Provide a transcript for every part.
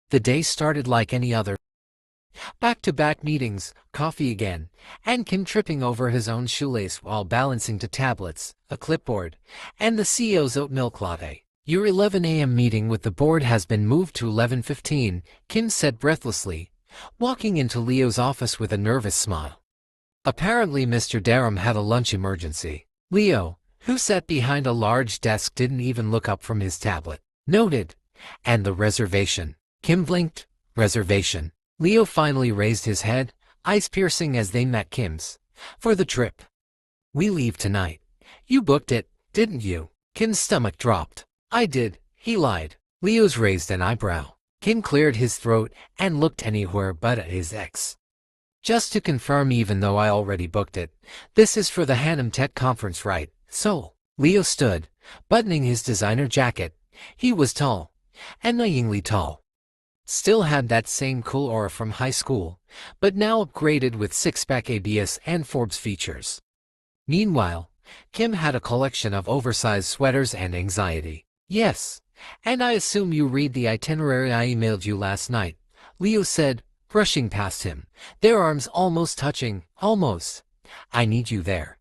The day started like any other. Back-to-back meetings, coffee again, and Kim tripping over his own shoelace while balancing two tablets, a clipboard, and the CEO's oat milk latte. Your 11 a.m. meeting with the board has been moved to 11:15, Kim said breathlessly, walking into Leo's office with a nervous smile. Apparently Mr. Darum had a lunch emergency. Leo, who sat behind a large desk, didn't even look up from his tablet. Noted. And the reservation. Kim blinked. Reservation. Leo finally raised his head, eyes piercing as they met Kim's. For the trip. We leave tonight. You booked it, didn't you? Kim's stomach dropped. I did, he lied. Leo's raised an eyebrow. Kim cleared his throat and looked anywhere but at his ex. Just to confirm, even though I already booked it, this is for the Hanam Tech conference, right? Seoul. Leo stood, buttoning his designer jacket. He was tall. Annoyingly tall. Still had that same cool aura from high school, but now upgraded with six-pack ABS and Forbes features. Meanwhile, Kim had a collection of oversized sweaters and anxiety. Yes, and I assume you read the itinerary I emailed you last night, Leo said, brushing past him, their arms almost touching. Almost. I need you there.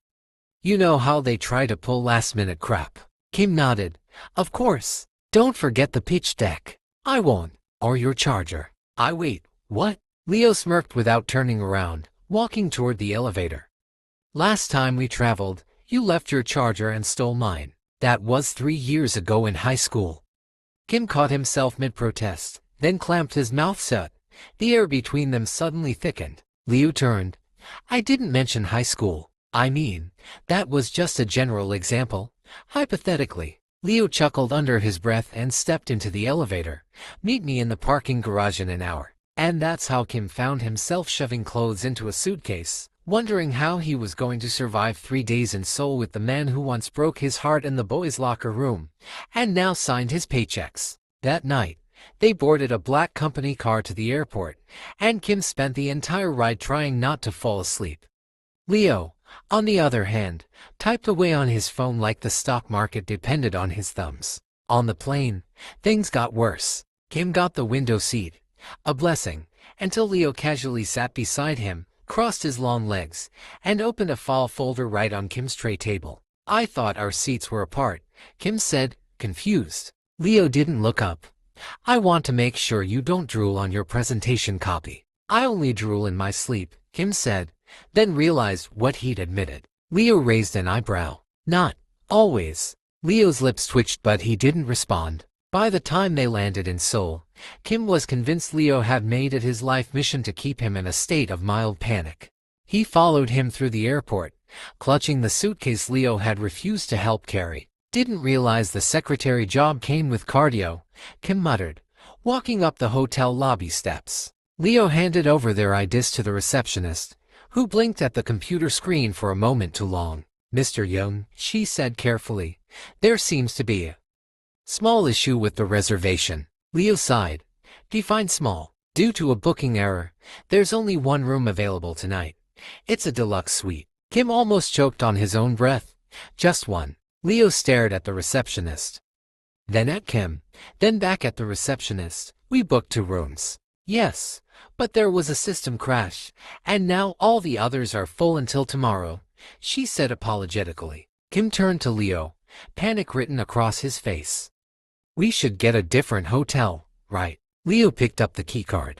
You know how they try to pull last-minute crap. Kim nodded. Of course. Don't forget the pitch deck. I won't. Or your charger. I wait. What? Leo smirked without turning around, walking toward the elevator. Last time we traveled, you left your charger and stole mine. That was 3 years ago in high school. Kim caught himself mid-protest, then clamped his mouth shut. The air between them suddenly thickened. Leo turned. I didn't mention high school. I mean, that was just a general example. Hypothetically. Leo chuckled under his breath and stepped into the elevator. Meet me in the parking garage in an hour. And that's how Kim found himself shoving clothes into a suitcase, wondering how he was going to survive 3 days in Seoul with the man who once broke his heart in the boys' locker room, and now signed his paychecks. That night, they boarded a black company car to the airport, and Kim spent the entire ride trying not to fall asleep. Leo, on the other hand, typed away on his phone like the stock market depended on his thumbs. On the plane, things got worse. Kim got the window seat, a blessing, until Leo casually sat beside him, crossed his long legs, and opened a file folder right on Kim's tray table. I thought our seats were apart, Kim said, confused. Leo didn't look up. I want to make sure you don't drool on your presentation copy. I only drool in my sleep, Kim said, then realized what he'd admitted. Leo raised an eyebrow. Not always. Leo's lips twitched, but he didn't respond. By the time they landed in Seoul, Kim was convinced Leo had made it his life mission to keep him in a state of mild panic. He followed him through the airport, clutching the suitcase Leo had refused to help carry. Didn't realize the secretary job came with cardio, Kim muttered, walking up the hotel lobby steps. Leo handed over their IDs to the receptionist, who blinked at the computer screen for a moment too long. Mr. Young, she said carefully, there seems to be a small issue with the reservation. Leo sighed. Define small. Due to a booking error, there's only one room available tonight. It's a deluxe suite. Kim almost choked on his own breath. Just one. Leo stared at the receptionist. Then at Kim. Then back at the receptionist. We booked 2 rooms. Yes, but there was a system crash, and now all the others are full until tomorrow, she said apologetically. Kim turned to Leo, panic written across his face. We should get a different hotel, right? Leo picked up the keycard.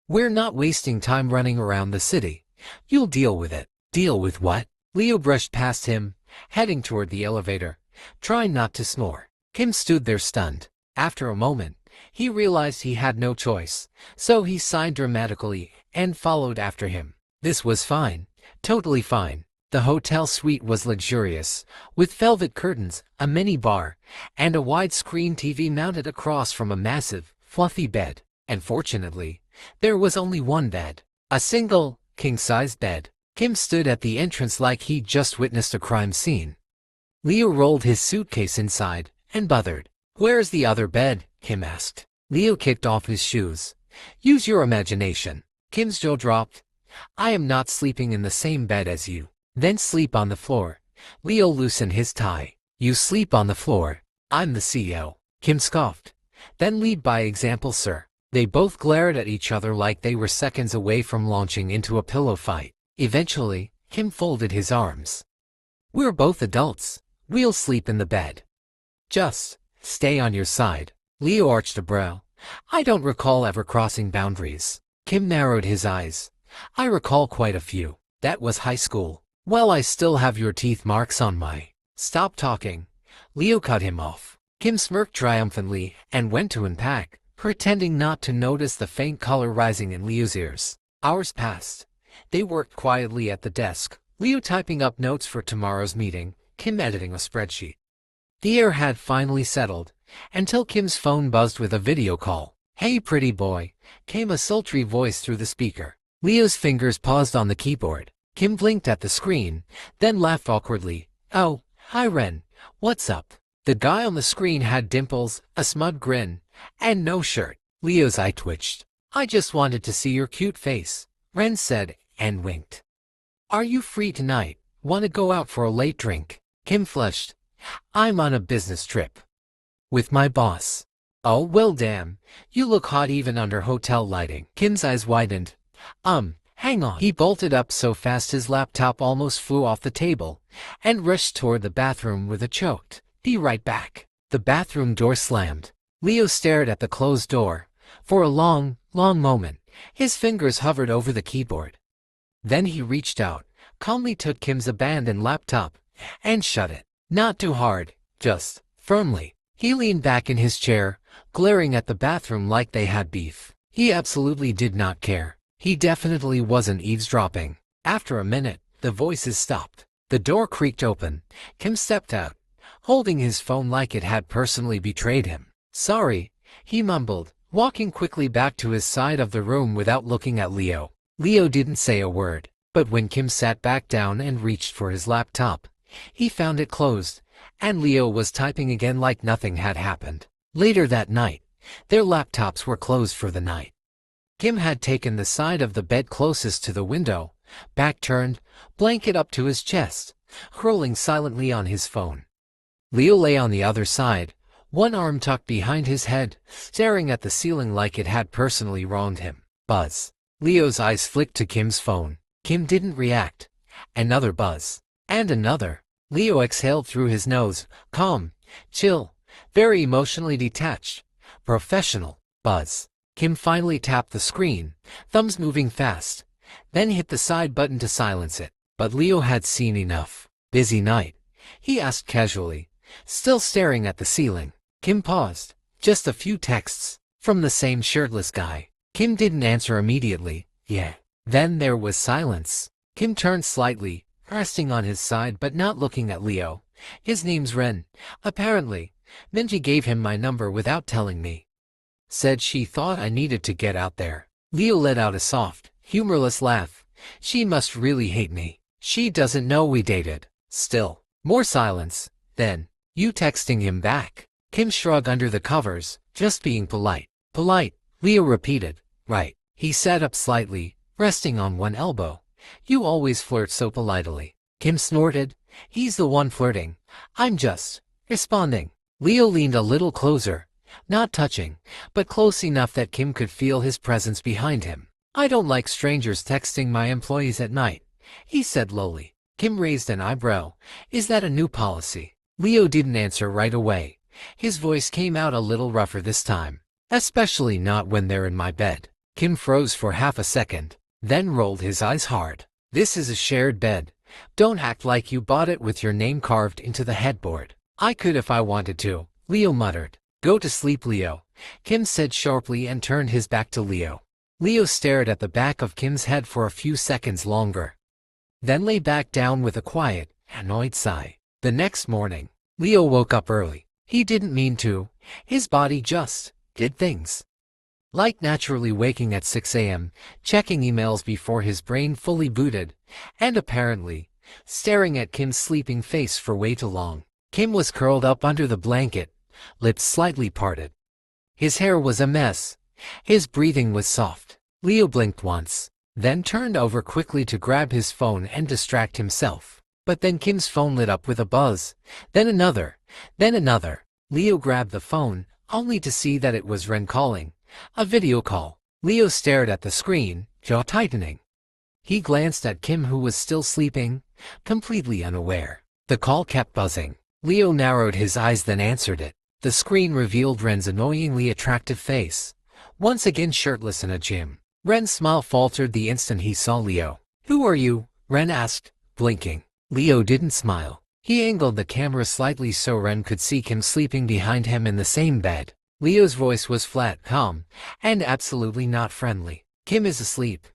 We're not wasting time running around the city. You'll deal with it. Deal with what? Leo brushed past him, heading toward the elevator, trying not to snore. Kim stood there stunned. After a moment, he realized he had no choice, so he sighed dramatically and followed after him. This was fine, totally fine. The hotel suite was luxurious, with velvet curtains, a mini bar, and a widescreen TV mounted across from a massive, fluffy bed. And fortunately, there was only one bed, a single, king-sized bed. Kim stood at the entrance like he'd just witnessed a crime scene. Leo rolled his suitcase inside and bothered. Where's the other bed? Kim asked. Leo kicked off his shoes. Use your imagination. Kim's jaw dropped. I am not sleeping in the same bed as you. Then sleep on the floor. Leo loosened his tie. You sleep on the floor. I'm the CEO. Kim scoffed. Then lead by example, sir. They both glared at each other like they were seconds away from launching into a pillow fight. Eventually, Kim folded his arms. "We're both adults. We'll sleep in the bed. Just stay on your side." Leo arched a brow. "I don't recall ever crossing boundaries." Kim narrowed his eyes. "I recall quite a few. That was high school. Well, I still have your teeth marks on my—" "Stop talking." Leo cut him off. Kim smirked triumphantly and went to unpack, pretending not to notice the faint color rising in Leo's ears. Hours passed. They worked quietly at the desk, Leo typing up notes for tomorrow's meeting, Kim editing a spreadsheet. The air had finally settled, until Kim's phone buzzed with a video call. "Hey, pretty boy," came a sultry voice through the speaker. Leo's fingers paused on the keyboard. Kim blinked at the screen, then laughed awkwardly. "Oh, hi Ren, what's up?" The guy on the screen had dimples, a smug grin, and no shirt. Leo's eye twitched. "I just wanted to see your cute face," Ren said, and winked. "Are you free tonight? Want to go out for a late drink?" Kim flushed. "I'm on a business trip. With my boss." "Oh, well damn, you look hot even under hotel lighting." Kim's eyes widened. Hang on." He bolted up so fast his laptop almost flew off the table, and rushed toward the bathroom with a choked, "Be right back." The bathroom door slammed. Leo stared at the closed door. For a long, long moment, his fingers hovered over the keyboard. Then he reached out, calmly took Kim's abandoned laptop, and shut it. Not too hard, just firmly. He leaned back in his chair, glaring at the bathroom like they had beef. He absolutely did not care. He definitely wasn't eavesdropping. After a minute, the voices stopped. The door creaked open. Kim stepped out, holding his phone like it had personally betrayed him. "Sorry," he mumbled, walking quickly back to his side of the room without looking at Leo. Leo didn't say a word, but when Kim sat back down and reached for his laptop, he found it closed, and Leo was typing again like nothing had happened. Later that night, their laptops were closed for the night. Kim had taken the side of the bed closest to the window, back turned, blanket up to his chest, curling silently on his phone. Leo lay on the other side, one arm tucked behind his head, staring at the ceiling like it had personally wronged him. Buzz. Leo's eyes flicked to Kim's phone. Kim didn't react. Another buzz. And another. Leo exhaled through his nose, calm, chill, very emotionally detached. Professional. Buzz. Kim finally tapped the screen, thumbs moving fast, then hit the side button to silence it. But Leo had seen enough. "Busy night?" he asked casually, still staring at the ceiling. Kim paused. "Just a few texts. From the same shirtless guy." Kim didn't answer immediately. "Yeah." Then there was silence. Kim turned slightly, resting on his side but not looking at Leo. "His name's Ren. Apparently, Minji gave him my number without telling me. Said she thought I needed to get out there." Leo let out a soft, humorless laugh. "She must really hate me. She doesn't know we dated." Still, more silence. Then, "You texting him back?" Kim shrugged under the covers, "Just being polite." "Polite," Leo repeated. "Right." He sat up slightly, resting on one elbow. "You always flirt so politely." Kim snorted. "He's the one flirting. I'm just responding." Leo leaned a little closer, not touching, but close enough that Kim could feel his presence behind him. "I don't like strangers texting my employees at night," he said lowly. Kim raised an eyebrow. "Is that a new policy?" Leo didn't answer right away. His voice came out a little rougher this time. "Especially not when they're in my bed." Kim froze for half a second, then rolled his eyes hard. "This is a shared bed. Don't act like you bought it with your name carved into the headboard." "I could if I wanted to," Leo muttered. "Go to sleep, Leo," Kim said sharply and turned his back to Leo. Leo stared at the back of Kim's head for a few seconds longer, then lay back down with a quiet, annoyed sigh. The next morning, Leo woke up early. He didn't mean to. His body just did things. Like naturally waking at 6 a.m., checking emails before his brain fully booted, and apparently staring at Kim's sleeping face for way too long. Kim was curled up under the blanket, lips slightly parted. His hair was a mess. His breathing was soft. Leo blinked once, then turned over quickly to grab his phone and distract himself. But then Kim's phone lit up with a buzz, then another, then another. Leo grabbed the phone, only to see that it was Ren calling, A video call. Leo stared at the screen, jaw tightening. He glanced at Kim, who was still sleeping, completely unaware. The call kept buzzing. Leo narrowed his eyes, then answered it. The screen revealed Ren's annoyingly attractive face, once again shirtless in a gym. Ren's smile faltered the instant he saw Leo. "Who are you?" Ren asked, blinking. Leo didn't smile. He angled the camera slightly so Ren could see Kim sleeping behind him in the same bed. Leo's voice was flat, calm, and absolutely not friendly. "Kim is asleep.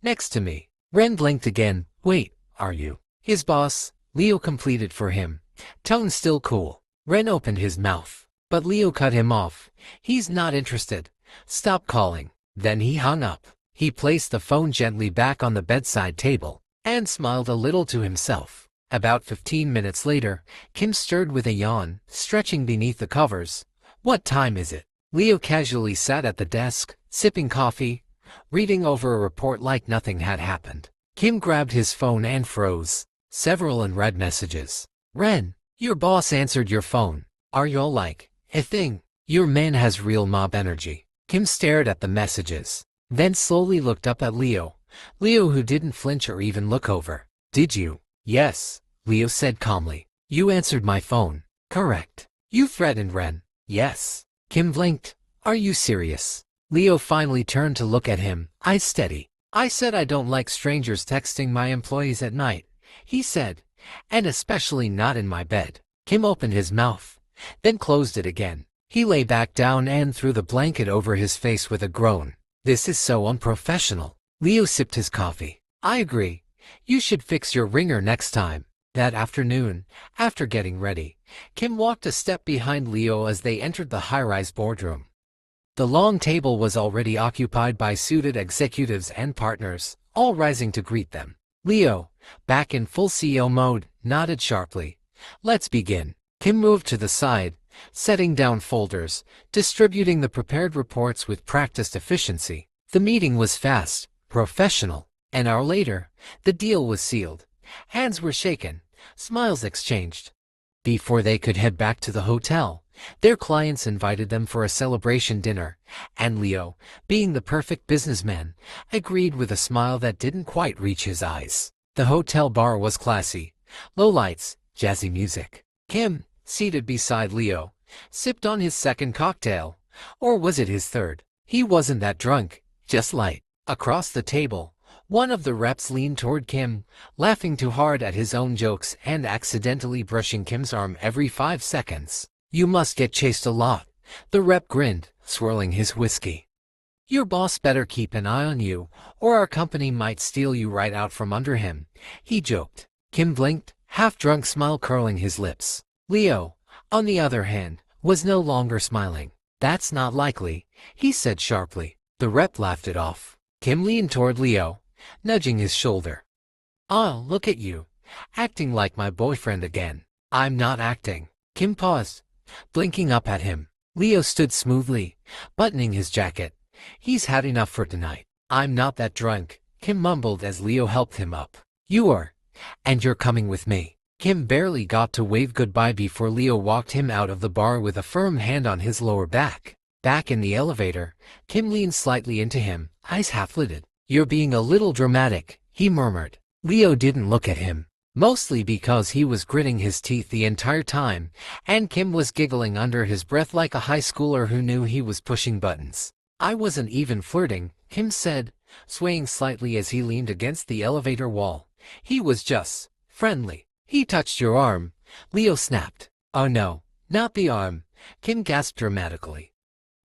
Next to me." Ren blinked again. "Wait, are you his boss?" Leo completed for him, tone still cool. Ren opened his mouth, but Leo cut him off. "He's not interested. Stop calling." Then he hung up. He placed the phone gently back on the bedside table and smiled a little to himself. About 15 minutes later, Kim stirred with a yawn, stretching beneath the covers. "What time is it?" Leo casually sat at the desk, sipping coffee, reading over a report like nothing had happened. Kim grabbed his phone and froze. Several unread messages. "Ren, your boss answered your phone. Are you all like a thing? Your man has real mob energy." Kim stared at the messages, then slowly looked up at Leo. Leo, who didn't flinch or even look over. "Did you?" "Yes," Leo said calmly. "You answered my phone." "Correct." "You threatened Ren." "Yes." Kim blinked. "Are you serious?" Leo finally turned to look at him, eyes steady. "I said I don't like strangers texting my employees at night," he said, "and especially not in my bed." Kim opened his mouth, then closed it again. He lay back down and threw the blanket over his face with a groan. "This is so unprofessional." Leo sipped his coffee. "I agree. You should fix your ringer next time." That afternoon, after getting ready, Kim walked a step behind Leo as they entered the high-rise boardroom. The long table was already occupied by suited executives and partners, all rising to greet them. Leo, back in full CEO mode, nodded sharply. "Let's begin." Kim moved to the side, setting down folders, distributing the prepared reports with practiced efficiency. The meeting was fast, professional. An hour later, the deal was sealed. Hands were shaken, smiles exchanged. Before they could head back to the hotel, their clients invited them for a celebration dinner, and Leo, being the perfect businessman, agreed with a smile that didn't quite reach his eyes. The hotel bar was classy, low lights, jazzy music. Kim, seated beside Leo, sipped on his second cocktail. Or was it his third? He wasn't that drunk, just light. Across the table, one of the reps leaned toward Kim, laughing too hard at his own jokes and accidentally brushing Kim's arm every 5 seconds. "You must get chased a lot," the rep grinned, swirling his whiskey. "Your boss better keep an eye on you, or our company might steal you right out from under him," he joked. Kim blinked, half-drunk smile curling his lips. Leo, on the other hand, was no longer smiling. "That's not likely," he said sharply. The rep laughed it off. Kim leaned toward Leo, nudging his shoulder. "Oh, look at you, acting like my boyfriend again." "I'm not acting." Kim paused, blinking up at him. Leo stood smoothly, buttoning his jacket. "He's had enough for tonight." "I'm not that drunk," Kim mumbled as Leo helped him up. "You are, and you're coming with me." Kim barely got to wave goodbye before Leo walked him out of the bar with a firm hand on his lower back. Back in the elevator, Kim leaned slightly into him, eyes half-lidded. "You're being a little dramatic," he murmured. Leo didn't look at him, mostly because he was gritting his teeth the entire time, and Kim was giggling under his breath like a high schooler who knew he was pushing buttons. "I wasn't even flirting," Kim said, swaying slightly as he leaned against the elevator wall. "He was just friendly." "He touched your arm," Leo snapped. "Oh no, not the arm," Kim gasped dramatically.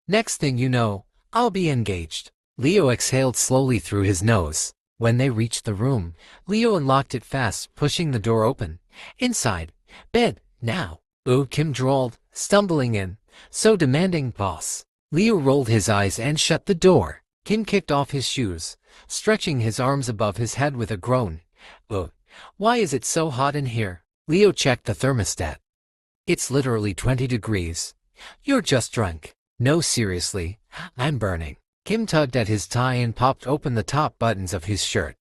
"Next thing you know, I'll be engaged." Leo exhaled slowly through his nose. When they reached the room, Leo unlocked it fast, pushing the door open. "Inside. Bed, now." "Ooh," Kim drawled, stumbling in. "So demanding, boss." Leo rolled his eyes and shut the door. Kim kicked off his shoes, stretching his arms above his head with a groan. "Ugh. Why is it so hot in here?" Leo checked the thermostat. "It's literally 20 degrees. You're just drunk." "No, seriously, I'm burning." Kim tugged at his tie and popped open the top buttons of his shirt.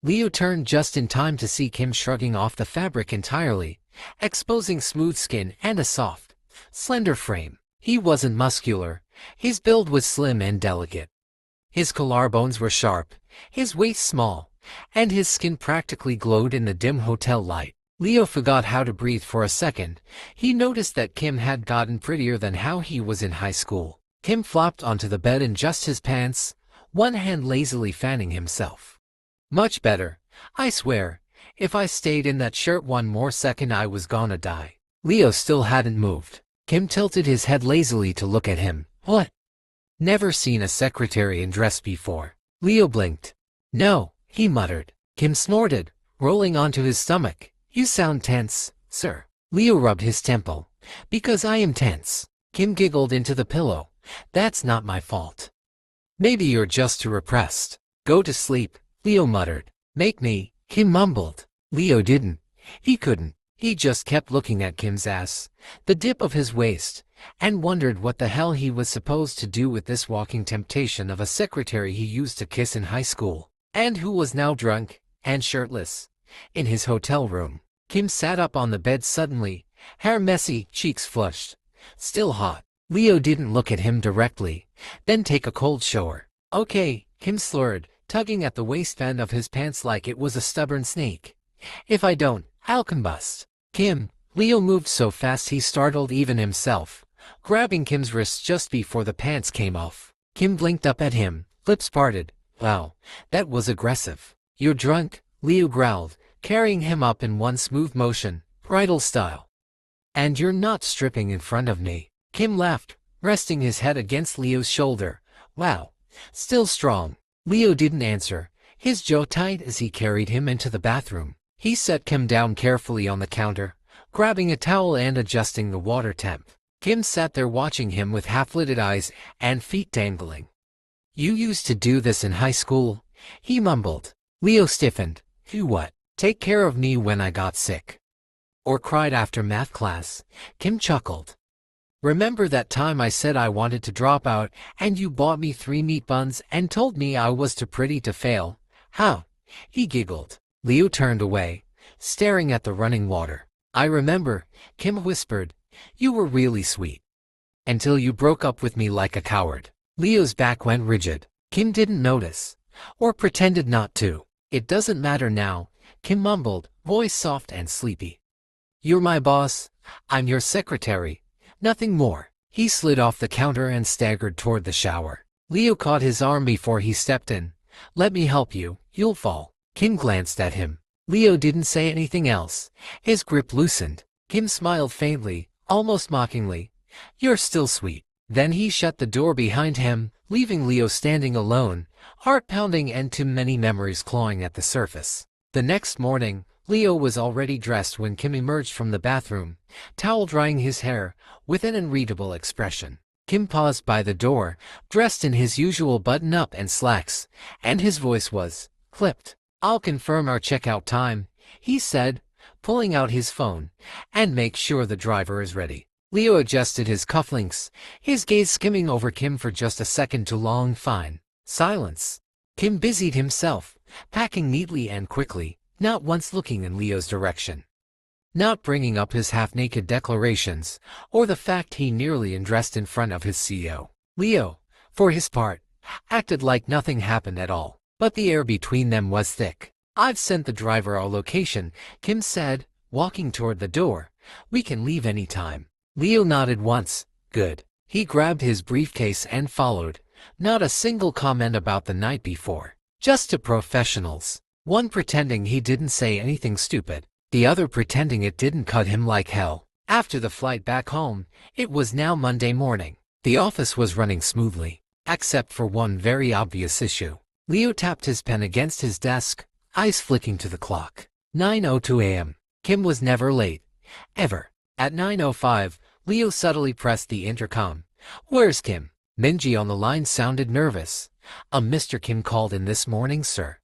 Leo turned just in time to see Kim shrugging off the fabric entirely, exposing smooth skin and a soft, slender frame. He wasn't muscular, His build was slim and delicate. His collarbones were sharp, his waist small, and his skin practically glowed in the dim hotel light. Leo forgot how to breathe for a second. He noticed that Kim had gotten prettier than how he was in high school. Kim flopped onto the bed in just his pants, one hand lazily fanning himself. Much better. I swear, if I stayed in that shirt one more second I was gonna die. Leo still hadn't moved. Kim tilted his head lazily to look at him. What? Never seen a secretary in dress before. Leo blinked. No, he muttered. Kim snorted, rolling onto his stomach. You sound tense, sir. Leo rubbed his temple. Because I am tense. Kim giggled into the pillow. That's not my fault. Maybe you're just too repressed. Go to sleep, Leo muttered. Make me, Kim mumbled. Leo didn't. He couldn't. He just kept looking at Kim's ass, the dip of his waist, and wondered what the hell he was supposed to do with this walking temptation of a secretary he used to kiss in high school, and who was now drunk and shirtless in his hotel room. Kim sat up on the bed suddenly, hair messy, cheeks flushed, still hot. Leo didn't look at him directly, then take a cold shower. Okay, Kim slurred, tugging at the waistband of his pants like it was a stubborn snake. If I don't, I'll combust. Kim. Leo moved so fast he startled even himself, grabbing Kim's wrist just before the pants came off. Kim blinked up at him, lips parted. Wow, that was aggressive. You're drunk, Leo growled, carrying him up in one smooth motion, bridal style. And you're not stripping in front of me. Kim laughed, resting his head against Leo's shoulder. Wow, still strong. Leo didn't answer, his jaw tight as he carried him into the bathroom. He set Kim down carefully on the counter, grabbing a towel and adjusting the water temp. Kim sat there watching him with half-lidded eyes and feet dangling. You used to do this in high school, he mumbled. Leo stiffened. You what? Take care of me when I got sick. Or cried after math class. Kim chuckled. Remember that time I said I wanted to drop out and you bought me 3 meat buns and told me I was too pretty to fail? How? He giggled. Leo turned away, staring at the running water. I remember, Kim whispered. You were really sweet. Until you broke up with me like a coward. Leo's back went rigid. Kim didn't notice, or pretended not to. It doesn't matter now, Kim mumbled, voice soft and sleepy. You're my boss, I'm your secretary, nothing more. He slid off the counter and staggered toward the shower. Leo caught his arm before he stepped in. Let me help you, you'll fall. Kim glanced at him. Leo didn't say anything else. His grip loosened. Kim smiled faintly, almost mockingly. You're still sweet. Then he shut the door behind him, leaving Leo standing alone, heart pounding and too many memories clawing at the surface. The next morning, Leo was already dressed when Kim emerged from the bathroom, towel drying his hair, with an unreadable expression. Kim paused by the door, dressed in his usual button-up and slacks, and his voice was clipped. I'll confirm our checkout time, he said, pulling out his phone, and make sure the driver is ready. Leo adjusted his cufflinks, his gaze skimming over Kim for just a second too long. Fine. Silence. Kim busied himself, packing neatly and quickly, not once looking in Leo's direction. Not bringing up his half-naked declarations, or the fact he nearly undressed in front of his CEO. Leo, for his part, acted like nothing happened at all, but the air between them was thick. I've sent the driver our location, Kim said, walking toward the door. We can leave any time. Leo nodded once. Good. He grabbed his briefcase and followed. Not a single comment about the night before. Just two professionals. One pretending he didn't say anything stupid. The other pretending it didn't cut him like hell. After the flight back home, it was now Monday morning. The office was running smoothly, except for one very obvious issue. Leo tapped his pen against his desk, eyes flicking to the clock. 9:02 a.m. Kim was never late. Ever. At 9:05, Leo subtly pressed the intercom. Where's Kim? Minji on the line sounded nervous. Mr. Kim called in this morning, sir.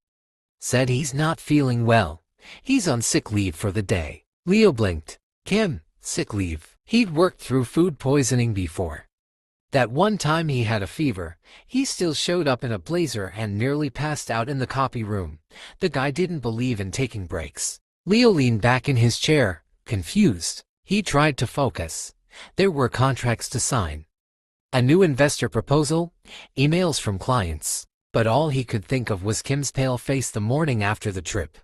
Said he's not feeling well. He's on sick leave for the day. Leo blinked. Kim, sick leave. He'd worked through food poisoning before. That one time he had a fever, he still showed up in a blazer and nearly passed out in the copy room. The guy didn't believe in taking breaks. Leo leaned back in his chair, confused. He tried to focus. There were contracts to sign. A new investor proposal, emails from clients. But all he could think of was Kim's pale face the morning after the trip.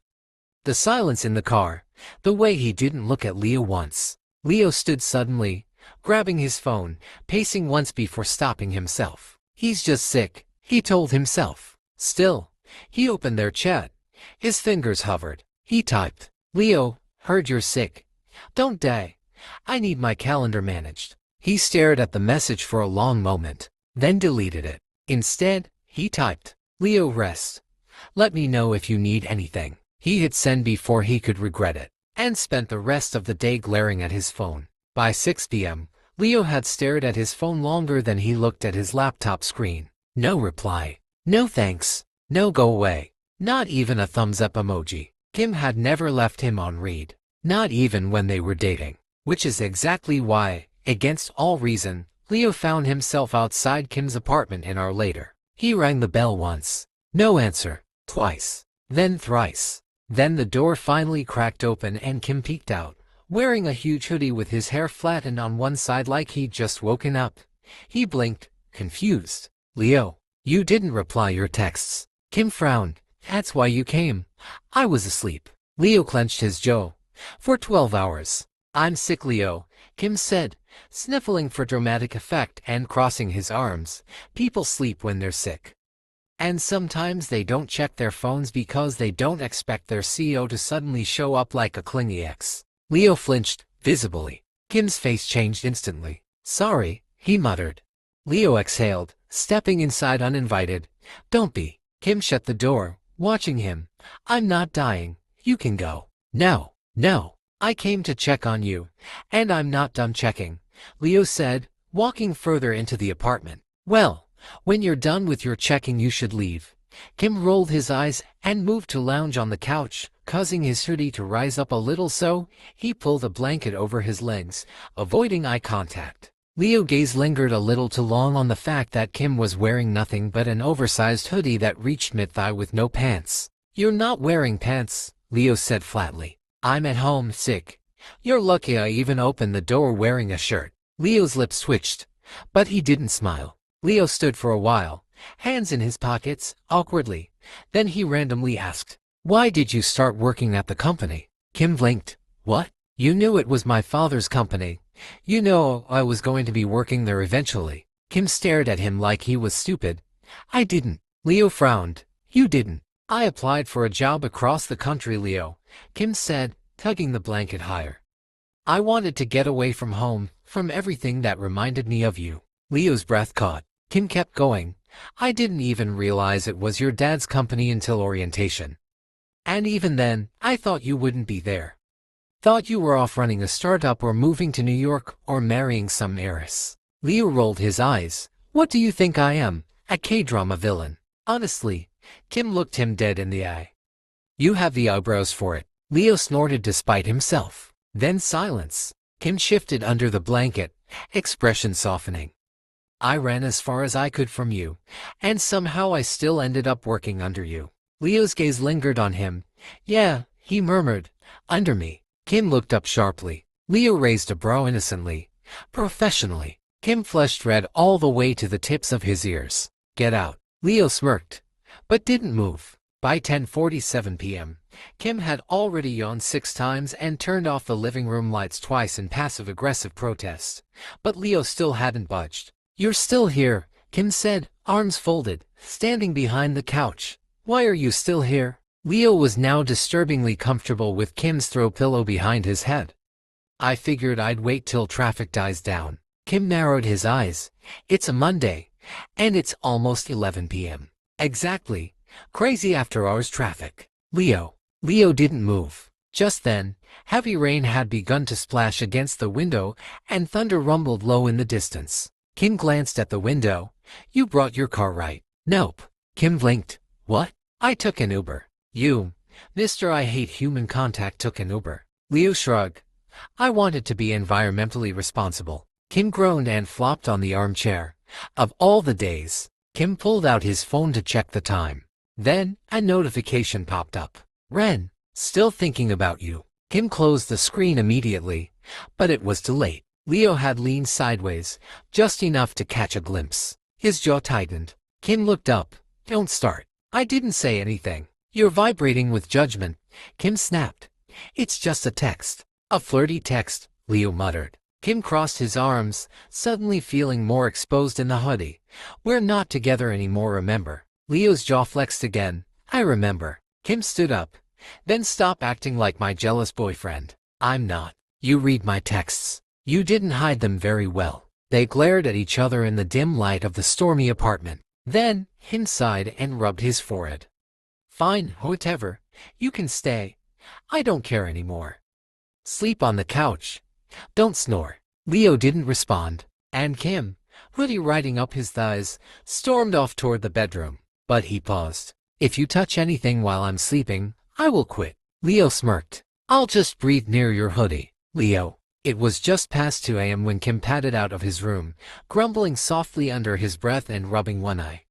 The silence in the car, the way he didn't look at Leo once. Leo stood suddenly, grabbing his phone, pacing once before stopping himself. He's just sick, he told himself. Still, he opened their chat. His fingers hovered. He typed, "Leo, heard you're sick. Don't die. I need my calendar managed." He stared at the message for a long moment, then deleted it. Instead, he typed, "Leo, rest. Let me know if you need anything." He hit send before he could regret it, and spent the rest of the day glaring at his phone. By 6 p.m., Leo had stared at his phone longer than he looked at his laptop screen. No reply. No thanks. No go away. Not even a thumbs up emoji. Kim had never left him on read. Not even when they were dating. Which is exactly why, against all reason, Leo found himself outside Kim's apartment an hour later. He rang the bell once. No answer. Twice. Then thrice. Then the door finally cracked open and Kim peeked out, wearing a huge hoodie with his hair flattened on one side like he'd just woken up. He blinked, confused. "Leo, you didn't reply your texts." Kim frowned. "That's why you came. I was asleep." Leo clenched his jaw. "For 12 hours. I'm sick, Leo," Kim said, sniffling for dramatic effect and crossing his arms. "People sleep when they're sick. And sometimes they don't check their phones because they don't expect their CEO to suddenly show up like a clingy ex." Leo flinched, visibly. Kim's face changed instantly. "Sorry," he muttered. Leo exhaled, stepping inside uninvited. "Don't be." Kim shut the door, watching him. "I'm not dying. You can go." "No, no. I came to check on you, and I'm not done checking," Leo said, walking further into the apartment. "Well, when you're done with your checking you should leave." Kim rolled his eyes and moved to lounge on the couch, causing his hoodie to rise up a little so he pulled a blanket over his legs, avoiding eye contact. Leo's gaze lingered a little too long on the fact that Kim was wearing nothing but an oversized hoodie that reached mid-thigh with no pants. "You're not wearing pants," Leo said flatly. "I'm at home, sick. You're lucky I even opened the door wearing a shirt." Leo's lips twitched, but he didn't smile. Leo stood for a while, hands in his pockets, awkwardly. Then he randomly asked, "Why did you start working at the company?" Kim blinked. "What? You knew it was my father's company. You know I was going to be working there eventually." Kim stared at him like he was stupid. "I didn't." Leo frowned. "You didn't." "I applied for a job across the country, Leo," Kim said, tugging the blanket higher. "I wanted to get away from home, from everything that reminded me of you." Leo's breath caught. Kim kept going. "I didn't even realize it was your dad's company until orientation. And even then, I thought you wouldn't be there. Thought you were off running a startup or moving to New York or marrying some heiress." Leo rolled his eyes. "What do you think I am? A K-drama villain?" "Honestly," Kim looked him dead in the eye. "You have the eyebrows for it." Leo snorted despite himself. Then silence. Kim shifted under the blanket, expression softening. "I ran as far as I could from you, and somehow I still ended up working under you." Leo's gaze lingered on him. "Yeah," he murmured, "under me." Kim looked up sharply. Leo raised a brow innocently. "Professionally." Kim flushed red all the way to the tips of his ears. "Get out." Leo smirked, but didn't move. By 10:47 p.m., Kim had already yawned 6 times and turned off the living room lights twice in passive-aggressive protest. But Leo still hadn't budged. "You're still here," Kim said, arms folded, standing behind the couch. "Why are you still here?" Leo was now disturbingly comfortable with Kim's throw pillow behind his head. "I figured I'd wait till traffic dies down." Kim narrowed his eyes. "It's a Monday, and it's almost 11 p.m. Exactly. Crazy after-hours traffic." Leo didn't move. Just then, heavy rain had begun to splash against the window, and thunder rumbled low in the distance. Kim glanced at the window. "You brought your car, right?" "Nope." Kim blinked. "What?" "I took an Uber." "You, Mr. I hate human contact, took an Uber." Leo shrugged. "I wanted to be environmentally responsible." Kim groaned and flopped on the armchair. Of all the days. Kim pulled out his phone to check the time. Then, a notification popped up. "Ren, still thinking about you." Kim closed the screen immediately, but it was too late. Leo had leaned sideways, just enough to catch a glimpse. His jaw tightened. Kim looked up. Don't start. I didn't say anything. You're vibrating with judgment. Kim snapped. It's just a text. A flirty text, Leo muttered. Kim crossed his arms, suddenly feeling more exposed in the hoodie. We're not together anymore, remember? Leo's jaw flexed again. I remember. Kim stood up. Then stop acting like my jealous boyfriend. I'm not. You read my texts. You didn't hide them very well. They glared at each other in the dim light of the stormy apartment. Then, Kim sighed and rubbed his forehead. Fine, whatever. You can stay. I don't care anymore. Sleep on the couch. Don't snore. Leo didn't respond, and Kim, hoodie riding up his thighs, stormed off toward the bedroom. But he paused. If you touch anything while I'm sleeping, I will quit. Leo smirked. I'll just breathe near your hoodie. Leo. It was just past 2 a.m. when Kim padded out of his room, grumbling softly under his breath and rubbing one eye.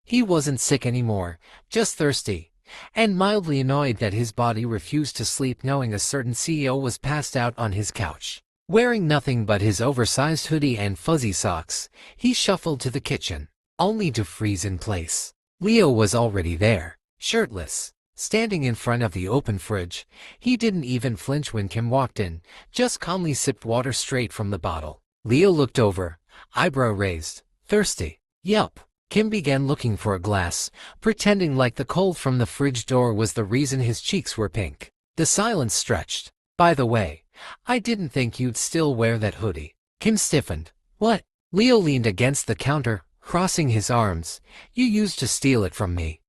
He wasn't sick anymore, just thirsty, and mildly annoyed that his body refused to sleep knowing a certain CEO was passed out on his couch. Wearing nothing but his oversized hoodie and fuzzy socks, he shuffled to the kitchen, only to freeze in place. Leo was already there, shirtless, standing in front of the open fridge. He didn't even flinch when Kim walked in, just calmly sipped water straight from the bottle. Leo looked over, eyebrow raised. Thirsty? Yup. Kim began looking for a glass, pretending like the cold from the fridge door was the reason his cheeks were pink. The silence stretched. By the way, I didn't think you'd still wear that hoodie. Kim stiffened. What? Leo leaned against the counter, crossing his arms. You used to steal it from me.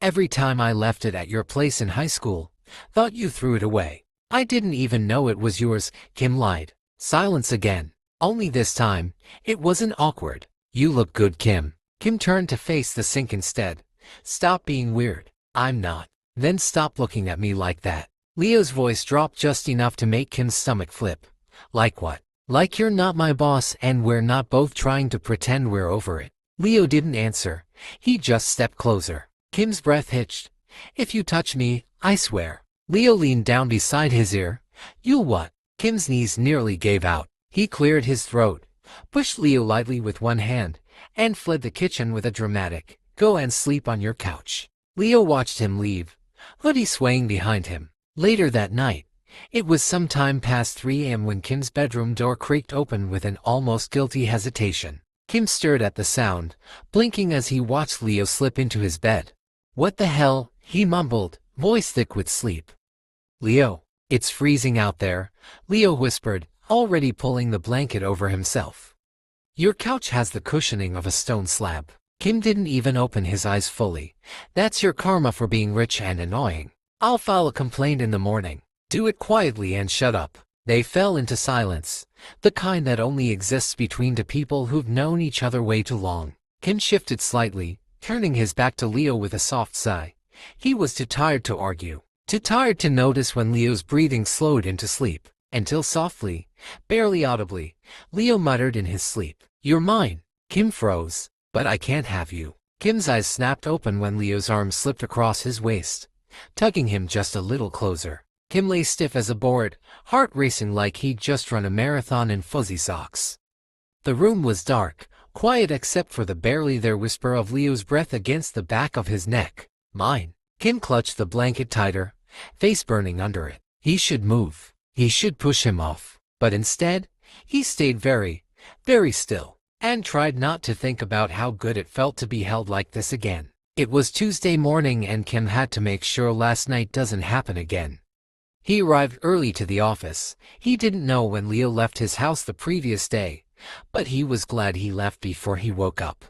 Every time I left it at your place in high school, thought you threw it away. I didn't even know it was yours, Kim lied. Silence again. Only this time, it wasn't awkward. You look good, Kim. Kim turned to face the sink instead. Stop being weird. I'm not. Then stop looking at me like that. Leo's voice dropped just enough to make Kim's stomach flip. Like what? Like you're not my boss and we're not both trying to pretend we're over it. Leo didn't answer. He just stepped closer. Kim's breath hitched. If you touch me, I swear. Leo leaned down beside his ear. You'll what? Kim's knees nearly gave out. He cleared his throat, pushed Leo lightly with one hand, and fled the kitchen with a dramatic, go and sleep on your couch. Leo watched him leave, hoodie swaying behind him. Later that night, it was some time past 3 a.m. when Kim's bedroom door creaked open with an almost guilty hesitation. Kim stirred at the sound, blinking as he watched Leo slip into his bed. What the hell? He mumbled, voice thick with sleep. Leo, it's freezing out there, Leo whispered, already pulling the blanket over himself. Your couch has the cushioning of a stone slab. Kim didn't even open his eyes fully. That's your karma for being rich and annoying. I'll file a complaint in the morning. Do it quietly and shut up. They fell into silence, the kind that only exists between two people who've known each other way too long. Kim shifted slightly, turning his back to Leo with a soft sigh. He was too tired to argue, too tired to notice when Leo's breathing slowed into sleep, until softly, barely audibly, Leo muttered in his sleep, You're mine. Kim froze. But I can't have you. Kim's eyes snapped open when Leo's arm slipped across his waist, tugging him just a little closer. Kim lay stiff as a board, heart racing like he'd just run a marathon in fuzzy socks. The room was dark, quiet except for the barely there whisper of Leo's breath against the back of his neck. Mine. Kim clutched the blanket tighter, face burning under it. He should move. He should push him off. But instead, he stayed very, very still, and tried not to think about how good it felt to be held like this again. It was Tuesday morning and Kim had to make sure last night doesn't happen again. He arrived early to the office. He didn't know when Leo left his house the previous day, but he was glad he left before he woke up.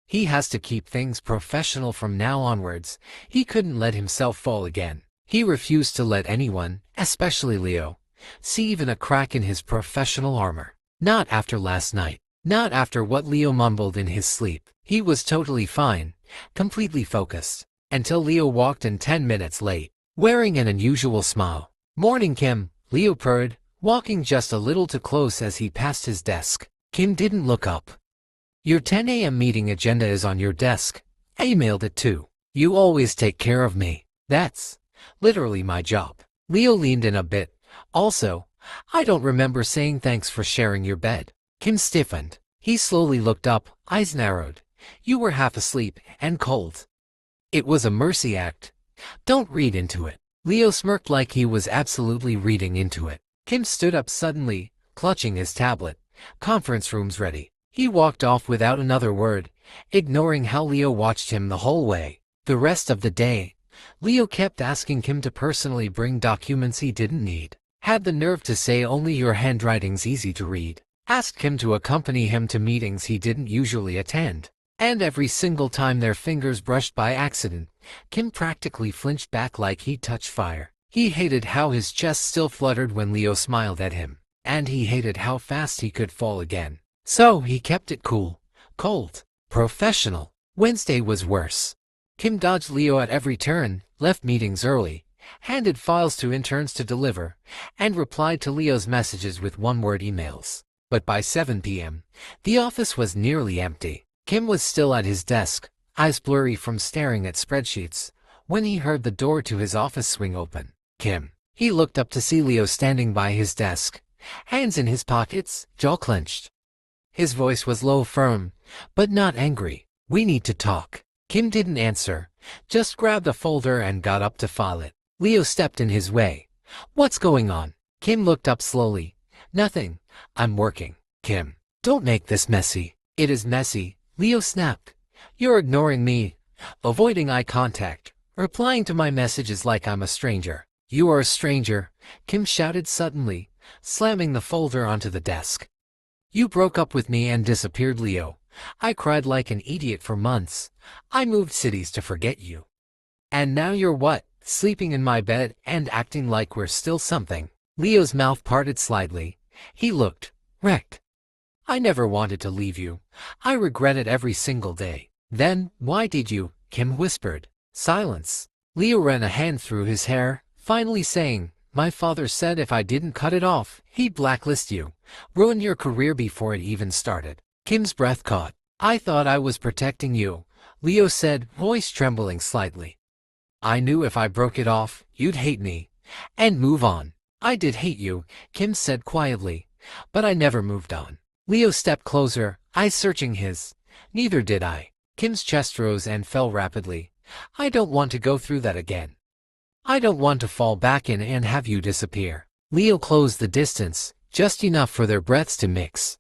He has to keep things professional from now onwards. He couldn't let himself fall again. He refused to let anyone, especially Leo, see even a crack in his professional armor. Not after last night. Not after what Leo mumbled in his sleep. He was totally fine, completely focused, until Leo walked in 10 minutes late, wearing an unusual smile. Morning, Kim, Leo purred, walking just a little too close as he passed his desk. Kim didn't look up. Your 10 a.m. meeting agenda is on your desk. I emailed it too. You always take care of me. That's literally my job. Leo leaned in a bit. Also, I don't remember saying thanks for sharing your bed. Kim stiffened. He slowly looked up, eyes narrowed. You were half asleep and cold. It was a mercy act. Don't read into it. Leo smirked like he was absolutely reading into it. Kim stood up suddenly, clutching his tablet. Conference room's ready. He walked off without another word, ignoring how Leo watched him the whole way. The rest of the day, Leo kept asking Kim to personally bring documents he didn't need. Had the nerve to say only your handwriting's easy to read. Asked Kim to accompany him to meetings he didn't usually attend. And every single time their fingers brushed by accident, Kim practically flinched back like he'd touched fire. He hated how his chest still fluttered when Leo smiled at him, and he hated how fast he could fall again. So he kept it cool, cold, professional. Wednesday was worse. Kim dodged Leo at every turn, left meetings early, handed files to interns to deliver, and replied to Leo's messages with one-word emails. But by 7 p.m., the office was nearly empty. Kim was still at his desk, eyes blurry from staring at spreadsheets, when he heard the door to his office swing open. Kim. He looked up to see Leo standing by his desk, hands in his pockets, jaw clenched. His voice was low, firm, but not angry. We need to talk. Kim didn't answer, just grabbed a folder and got up to file it. Leo stepped in his way. What's going on? Kim looked up slowly. Nothing. I'm working. Kim. Don't make this messy. It is messy, Leo snapped. You're ignoring me, avoiding eye contact, replying to my messages like I'm a stranger. You are a stranger, Kim shouted suddenly, slamming the folder onto the desk. You broke up with me and disappeared, Leo. I cried like an idiot for months. I moved cities to forget you. And now you're what? Sleeping in my bed and acting like we're still something. Leo's mouth parted slightly. He looked wrecked. I never wanted to leave you. I regret it every single day. Then, why did you? Kim whispered. Silence. Leo ran a hand through his hair, finally saying, my father said if I didn't cut it off, he'd blacklist you, ruin your career before it even started. Kim's breath caught. I thought I was protecting you, Leo said, voice trembling slightly. I knew if I broke it off, you'd hate me and move on. I did hate you, Kim said quietly, but I never moved on. Leo stepped closer, eyes searching his. Neither did I. Kim's chest rose and fell rapidly. I don't want to go through that again. I don't want to fall back in and have you disappear. Leo closed the distance, just enough for their breaths to mix.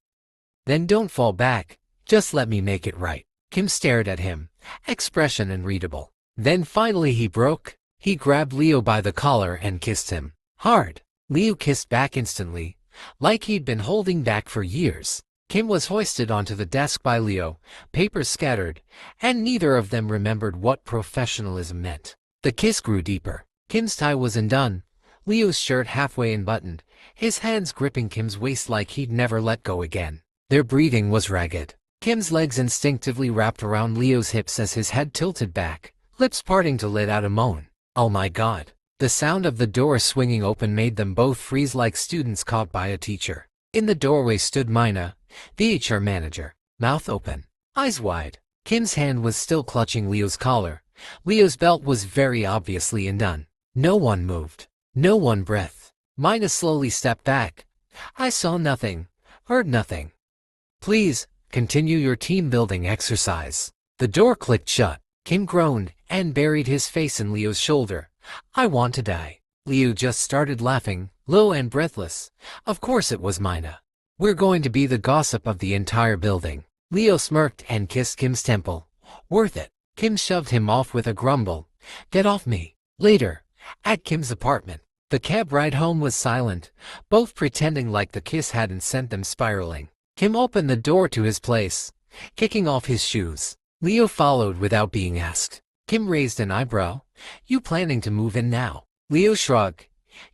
Then don't fall back, just let me make it right. Kim stared at him, expression unreadable. Then finally he broke. He grabbed Leo by the collar and kissed him. Hard. Leo kissed back instantly, like he'd been holding back for years. Kim was hoisted onto the desk by Leo, papers scattered, and neither of them remembered what professionalism meant. The kiss grew deeper. Kim's tie was undone, Leo's shirt halfway unbuttoned, his hands gripping Kim's waist like he'd never let go again. Their breathing was ragged. Kim's legs instinctively wrapped around Leo's hips as his head tilted back, lips parting to let out a moan. Oh my God. The sound of the door swinging open made them both freeze like students caught by a teacher. In the doorway stood Mina, the HR manager, mouth open, eyes wide. Kim's hand was still clutching Leo's collar. Leo's belt was very obviously undone. No one moved. No one breathed. Mina slowly stepped back. I saw nothing, heard nothing. Please, continue your team-building exercise. The door clicked shut. Kim groaned and buried his face in Leo's shoulder. I want to die. Leo just started laughing, low and breathless. Of course it was Mina. We're going to be the gossip of the entire building. Leo smirked and kissed Kim's temple. Worth it. Kim shoved him off with a grumble. Get off me. Later, at Kim's apartment. The cab ride home was silent, both pretending like the kiss hadn't sent them spiraling. Kim opened the door to his place, kicking off his shoes. Leo followed without being asked. Kim raised an eyebrow. You planning to move in now? Leo shrugged.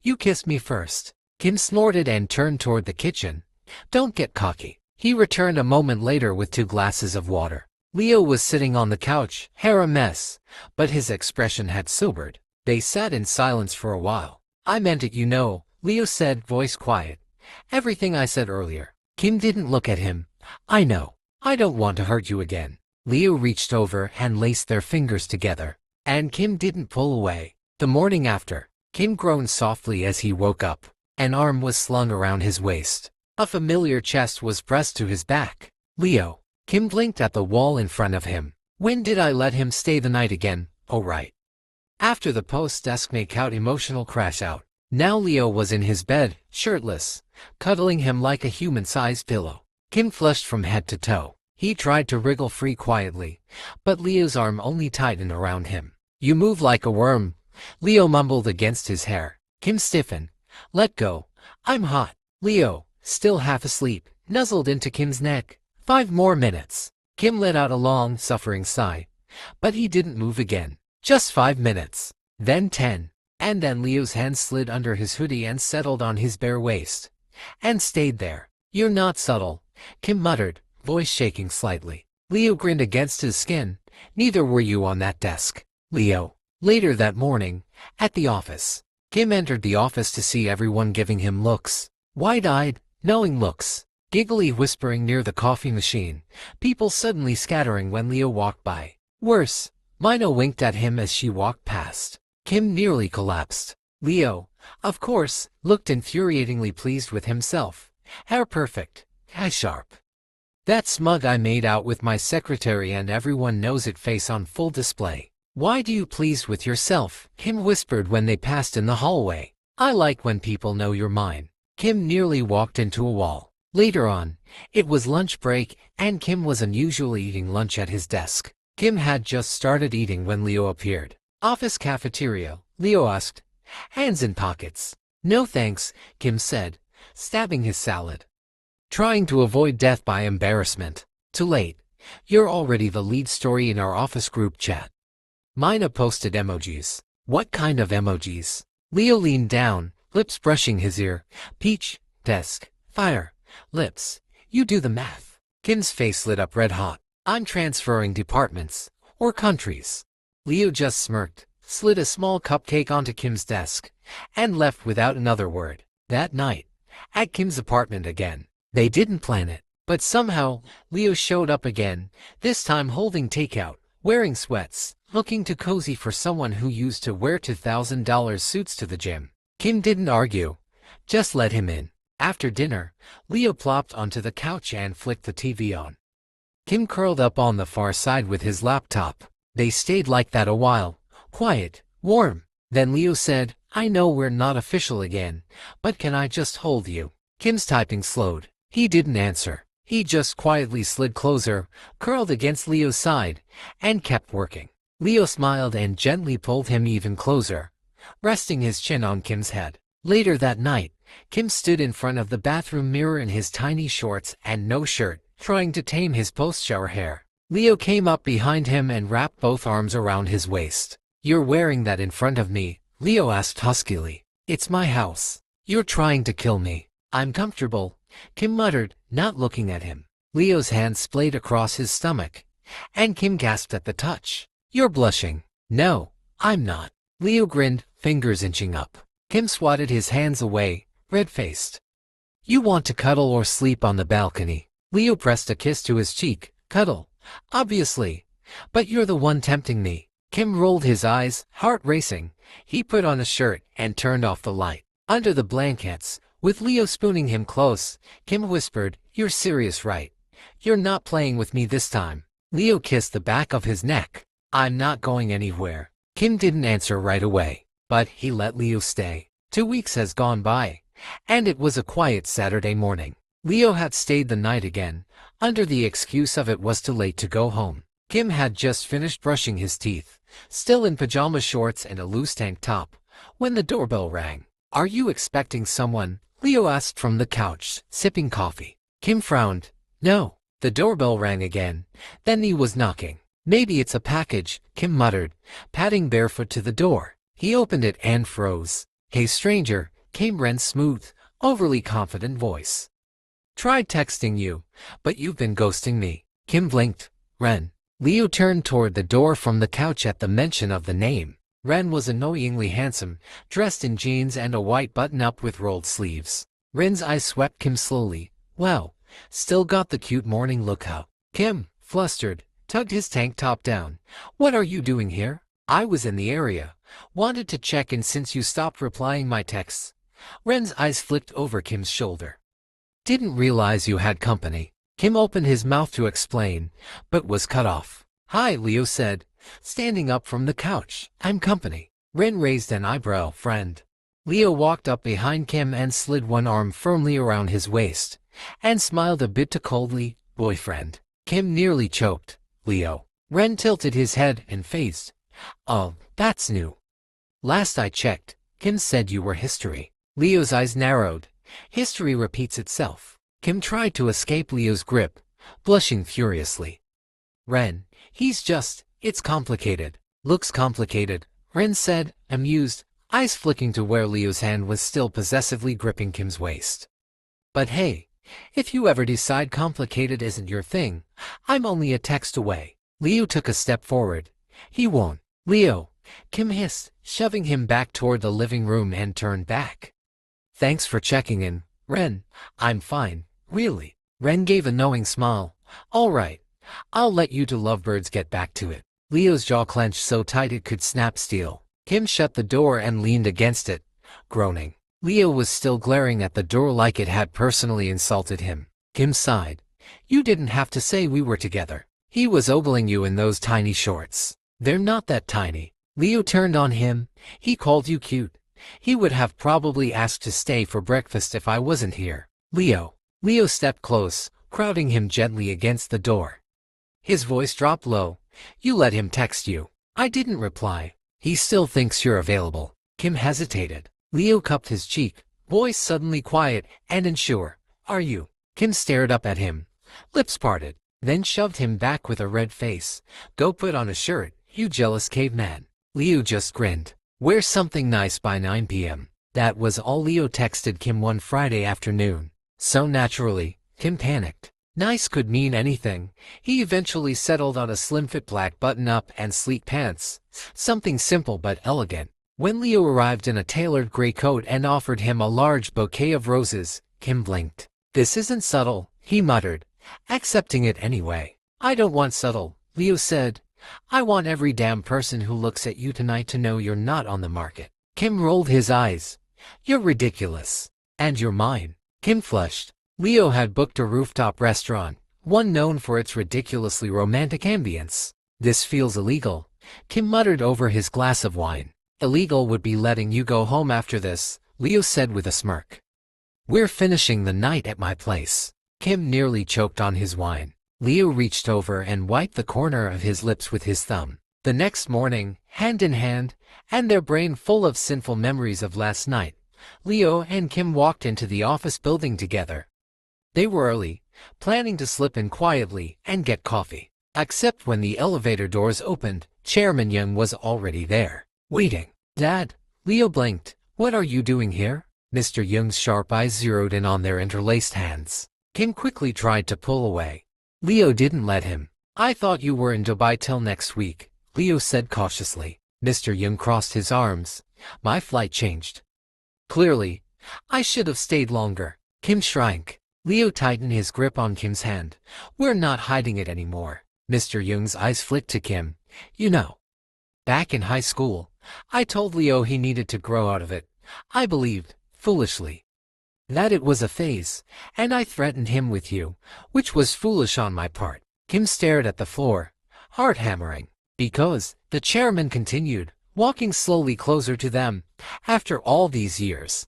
You kissed me first. Kim snorted and turned toward the kitchen. Don't get cocky. He returned a moment later with 2 glasses of water. Leo was sitting on the couch, hair a mess, but his expression had sobered. They sat in silence for a while. I meant it, you know, Leo said, voice quiet. Everything I said earlier. Kim didn't look at him. I know. I don't want to hurt you again. Leo reached over and laced their fingers together. And Kim didn't pull away. The morning after, Kim groaned softly as he woke up. An arm was slung around his waist. A familiar chest was pressed to his back. Leo. Kim blinked at the wall in front of him. When did I let him stay the night again? Oh right. After the post-desk make-out emotional crash-out. Now Leo was in his bed, shirtless, cuddling him like a human-sized pillow. Kim flushed from head to toe. He tried to wriggle free quietly, but Leo's arm only tightened around him. You move like a worm, Leo mumbled against his hair. Kim stiffened. Let go. I'm hot. Leo, still half asleep, nuzzled into Kim's neck. 5 more minutes. Kim let out a long, suffering sigh, but he didn't move again. Just 5 minutes. Then 10. And then Leo's hand slid under his hoodie and settled on his bare waist. And stayed there. You're not subtle, Kim muttered, voice shaking slightly. Leo grinned against his skin. Neither were you on that desk. Leo. Later that morning, at the office. Kim entered the office to see everyone giving him looks. Wide-eyed, knowing looks. Giggly whispering near the coffee machine. People suddenly scattering when Leo walked by. Worse, Mina winked at him as she walked past. Kim nearly collapsed. Leo, of course, looked infuriatingly pleased with himself. Hair perfect. Eye sharp. That smug I made out with my secretary and everyone knows it face on full display. Why do you pleased with yourself? Kim whispered when they passed in the hallway. I like when people know you're mine. Kim nearly walked into a wall. Later on, it was lunch break and Kim was unusually eating lunch at his desk. Kim had just started eating when Leo appeared. Office cafeteria, Leo asked. Hands in pockets. No thanks, Kim said, stabbing his salad. Trying to avoid death by embarrassment. Too late. You're already the lead story in our office group chat. Mina posted emojis. What kind of emojis? Leo leaned down, lips brushing his ear. Peach, desk, fire, lips. You do the math. Kim's face lit up red hot. I'm transferring departments. Or countries. Leo just smirked, slid a small cupcake onto Kim's desk, and left without another word. That night, at Kim's apartment again. They didn't plan it, but somehow, Leo showed up again, this time holding takeout, wearing sweats, looking too cozy for someone who used to wear $2,000 suits to the gym. Kim didn't argue, just let him in. After dinner, Leo plopped onto the couch and flicked the TV on. Kim curled up on the far side with his laptop. They stayed like that a while, quiet, warm. Then Leo said, I know we're not official again, but can I just hold you? Kim's typing slowed. He didn't answer. He just quietly slid closer, curled against Leo's side, and kept working. Leo smiled and gently pulled him even closer, resting his chin on Kim's head. Later that night, Kim stood in front of the bathroom mirror in his tiny shorts and no shirt, trying to tame his post-shower hair. Leo came up behind him and wrapped both arms around his waist. You're wearing that in front of me, Leo asked huskily. It's my house. You're trying to kill me. I'm comfortable, Kim muttered, not looking at him. Leo's hand splayed across his stomach, and Kim gasped at the touch. You're blushing. No, I'm not. Leo grinned, fingers inching up. Kim swatted his hands away, red-faced. You want to cuddle or sleep on the balcony? Leo pressed a kiss to his cheek. Cuddle. Obviously. But you're the one tempting me. Kim rolled his eyes, heart racing. He put on a shirt and turned off the light. Under the blankets, with Leo spooning him close, Kim whispered, You're serious, right? You're not playing with me this time. Leo kissed the back of his neck. I'm not going anywhere. Kim didn't answer right away, but he let Leo stay. 2 weeks has gone by, and it was a quiet Saturday morning. Leo had stayed the night again, under the excuse of it was too late to go home. Kim had just finished brushing his teeth, still in pajama shorts and a loose tank top, when the doorbell rang. Are you expecting someone? Leo asked from the couch, sipping coffee. Kim frowned. No. The doorbell rang again. Then he was knocking. Maybe it's a package, Kim muttered, padding barefoot to the door. He opened it and froze. Hey stranger, came Ren's smooth, overly confident voice. Tried texting you, but you've been ghosting me. Kim blinked. Ren. Leo turned toward the door from the couch at the mention of the name. Ren was annoyingly handsome, dressed in jeans and a white button-up with rolled sleeves. Ren's eyes swept Kim slowly. Well, still got the cute morning look out. Kim, flustered, tugged his tank top down. What are you doing here? I was in the area. Wanted to check in since you stopped replying my texts. Ren's eyes flicked over Kim's shoulder. Didn't realize you had company. Kim opened his mouth to explain, but was cut off. Hi, Leo said, standing up from the couch. I'm company. Ren raised an eyebrow. Friend. Leo walked up behind Kim and slid one arm firmly around his waist, and smiled a bit too coldly. Boyfriend. Kim nearly choked. Leo. Ren tilted his head and phased. Oh, that's new. Last I checked, Kim said you were history. Leo's eyes narrowed. History repeats itself. Kim tried to escape Leo's grip, blushing furiously. Ren, it's complicated. Looks complicated, Ren said, amused, eyes flicking to where Leo's hand was still possessively gripping Kim's waist. But hey, if you ever decide complicated isn't your thing, I'm only a text away. Leo took a step forward. He won't. Leo, Kim hissed, shoving him back toward the living room and turned back. Thanks for checking in, Ren. I'm fine, really. Ren gave a knowing smile. All right, I'll let you two lovebirds get back to it. Leo's jaw clenched so tight it could snap steel. Kim shut the door and leaned against it, groaning. Leo was still glaring at the door like it had personally insulted him. Kim sighed. You didn't have to say we were together. He was ogling you in those tiny shorts. They're not that tiny. Leo turned on him. He called you cute. He would have probably asked to stay for breakfast if I wasn't here. Leo. Leo stepped close, crowding him gently against the door. His voice dropped low. You let him text you. I didn't reply. He still thinks you're available. Kim hesitated. Leo cupped his cheek, voice suddenly quiet and unsure. Are you? Kim stared up at him, lips parted, then shoved him back with a red face. Go put on a shirt, you jealous caveman. Leo just grinned. Wear something nice by 9 p.m. That was all Leo texted Kim one Friday afternoon. So naturally, Kim panicked. Nice could mean anything. He eventually settled on a slim-fit black button-up and sleek pants. Something simple but elegant. When Leo arrived in a tailored gray coat and offered him a large bouquet of roses, Kim blinked. This isn't subtle, he muttered, accepting it anyway. I don't want subtle, Leo said. I want every damn person who looks at you tonight to know you're not on the market. Kim rolled his eyes. You're ridiculous. And you're mine. Kim flushed. Leo had booked a rooftop restaurant, one known for its ridiculously romantic ambience. This feels illegal, Kim muttered over his glass of wine. Illegal would be letting you go home after this, Leo said with a smirk. We're finishing the night at my place. Kim nearly choked on his wine. Leo reached over and wiped the corner of his lips with his thumb. The next morning, hand in hand, and their brain full of sinful memories of last night, Leo and Kim walked into the office building together. They were early, planning to slip in quietly and get coffee. Except when the elevator doors opened, Chairman Young was already there, waiting. Dad, Leo blinked. What are you doing here? Mr. Young's sharp eyes zeroed in on their interlaced hands. Kim quickly tried to pull away. Leo didn't let him. I thought you were in Dubai till next week, Leo said cautiously. Mr. Young crossed his arms. My flight changed. Clearly, I should have stayed longer. Kim shrank. Leo tightened his grip on Kim's hand. We're not hiding it anymore. Mr. Young's eyes flicked to Kim. You know. Back in high school, I told Leo he needed to grow out of it. I believed, foolishly, that it was a phase, and I threatened him with you, which was foolish on my part. Kim stared at the floor, heart hammering. Because, the chairman continued, walking slowly closer to them, after all these years.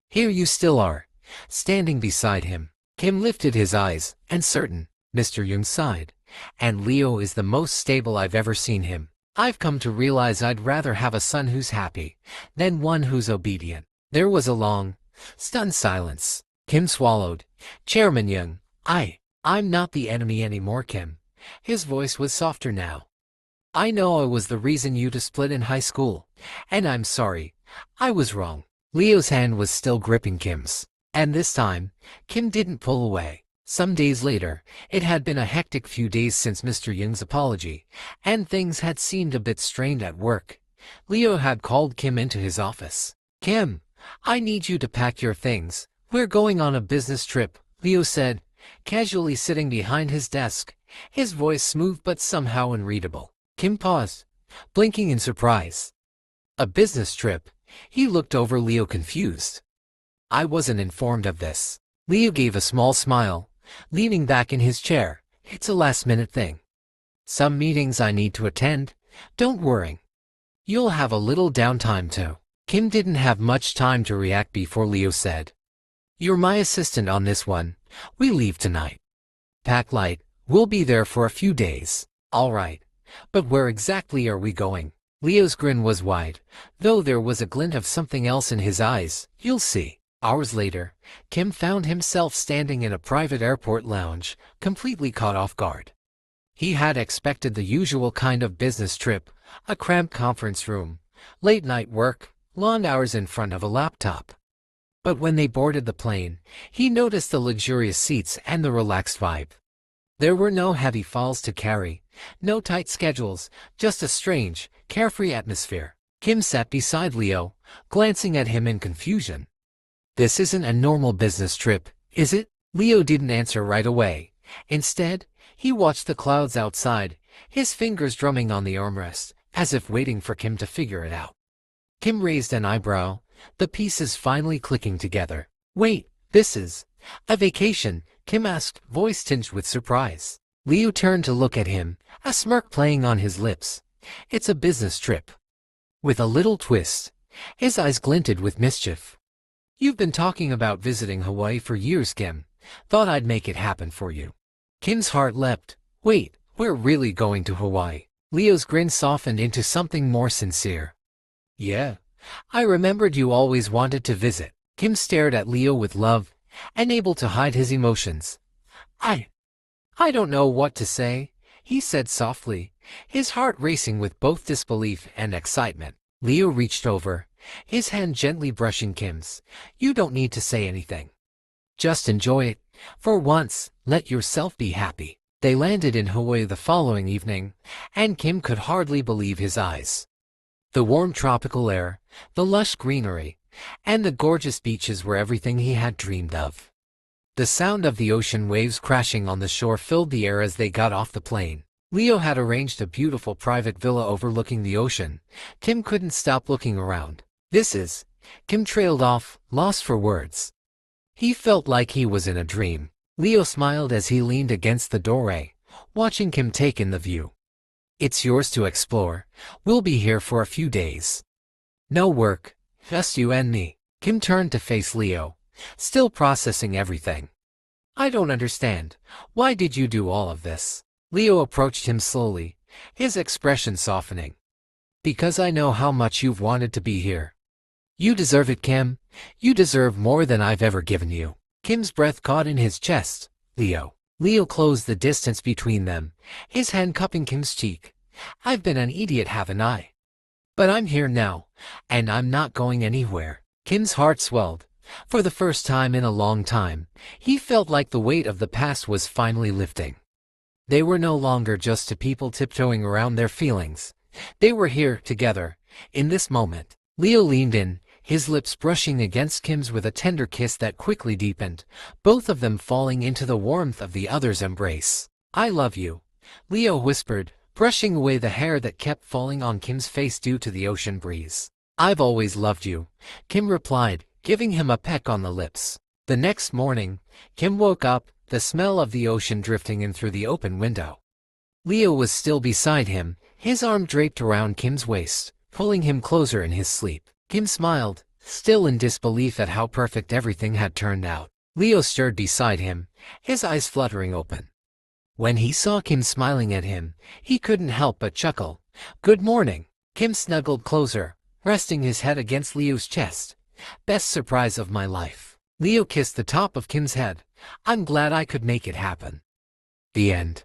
Here you still are, standing beside him. Kim lifted his eyes, and certain, Mr. Young sighed. And Leo is the most stable I've ever seen him. I've come to realize I'd rather have a son who's happy, than one who's obedient. There was a long, stunned silence. Kim swallowed. Chairman Young, I'm not the enemy anymore, Kim. His voice was softer now. I know I was the reason you two split in high school, and I'm sorry. I was wrong. Leo's hand was still gripping Kim's. And this time, Kim didn't pull away. Some days later, it had been a hectic few days since Mr. Young's apology, and things had seemed a bit strained at work. Leo had called Kim into his office. Kim, I need you to pack your things. We're going on a business trip, Leo said, casually sitting behind his desk, his voice smooth but somehow unreadable. Kim paused, blinking in surprise. A business trip? He looked over Leo confused. I wasn't informed of this. Leo gave a small smile, leaning back in his chair. It's a last-minute thing. Some meetings I need to attend. Don't worry. You'll have a little downtime too. Kim didn't have much time to react before Leo said, "You're my assistant on this one. We leave tonight. Pack light. We'll be there for a few days." "All right. But where exactly are we going?" Leo's grin was wide, though there was a glint of something else in his eyes. "You'll see." Hours later, Kim found himself standing in a private airport lounge, completely caught off guard. He had expected the usual kind of business trip, a cramped conference room, late-night work, long hours in front of a laptop. But when they boarded the plane, he noticed the luxurious seats and the relaxed vibe. There were no heavy files to carry, no tight schedules, just a strange, carefree atmosphere. Kim sat beside Leo, glancing at him in confusion. "This isn't a normal business trip, is it?" Leo didn't answer right away. Instead, he watched the clouds outside, his fingers drumming on the armrest, as if waiting for Kim to figure it out. Kim raised an eyebrow, the pieces finally clicking together. "Wait, this is a vacation?" Kim asked, voice tinged with surprise. Leo turned to look at him, a smirk playing on his lips. "It's a business trip." With a little twist, his eyes glinted with mischief. "You've been talking about visiting Hawaii for years, Kim. Thought I'd make it happen for you." Kim's heart leapt. "Wait, we're really going to Hawaii?" Leo's grin softened into something more sincere. "Yeah, I remembered you always wanted to visit." Kim stared at Leo with love, unable to hide his emotions. I don't know what to say," he said softly, his heart racing with both disbelief and excitement. Leo reached over, his hand gently brushing Kim's. "You don't need to say anything. Just enjoy it. For once, let yourself be happy." They landed in Hawaii the following evening, and Kim could hardly believe his eyes. The warm tropical air, the lush greenery, and the gorgeous beaches were everything he had dreamed of. The sound of the ocean waves crashing on the shore filled the air as they got off the plane. Leo had arranged a beautiful private villa overlooking the ocean. Kim couldn't stop looking around. "This is..." Kim trailed off, lost for words. He felt like he was in a dream. Leo smiled as he leaned against the doorway, watching Kim take in the view. "It's yours to explore. We'll be here for a few days. No work, just you and me." Kim turned to face Leo, still processing everything. "I don't understand. Why did you do all of this?" Leo approached him slowly, his expression softening. "Because I know how much you've wanted to be here. You deserve it, Kim. You deserve more than I've ever given you." Kim's breath caught in his chest. "Leo." Leo closed the distance between them, his hand cupping Kim's cheek. "I've been an idiot, haven't I? But I'm here now, and I'm not going anywhere." Kim's heart swelled. For the first time in a long time, he felt like the weight of the past was finally lifting. They were no longer just two people tiptoeing around their feelings. They were here, together, in this moment. Leo leaned in, his lips brushing against Kim's with a tender kiss that quickly deepened, both of them falling into the warmth of the other's embrace. "I love you," Leo whispered, brushing away the hair that kept falling on Kim's face due to the ocean breeze. "I've always loved you," Kim replied, giving him a peck on the lips. The next morning, Kim woke up, the smell of the ocean drifting in through the open window. Leo was still beside him, his arm draped around Kim's waist, pulling him closer in his sleep. Kim smiled, still in disbelief at how perfect everything had turned out. Leo stirred beside him, his eyes fluttering open. When he saw Kim smiling at him, he couldn't help but chuckle. "Good morning." Kim snuggled closer, resting his head against Leo's chest. "Best surprise of my life." Leo kissed the top of Kim's head. "I'm glad I could make it happen." The end.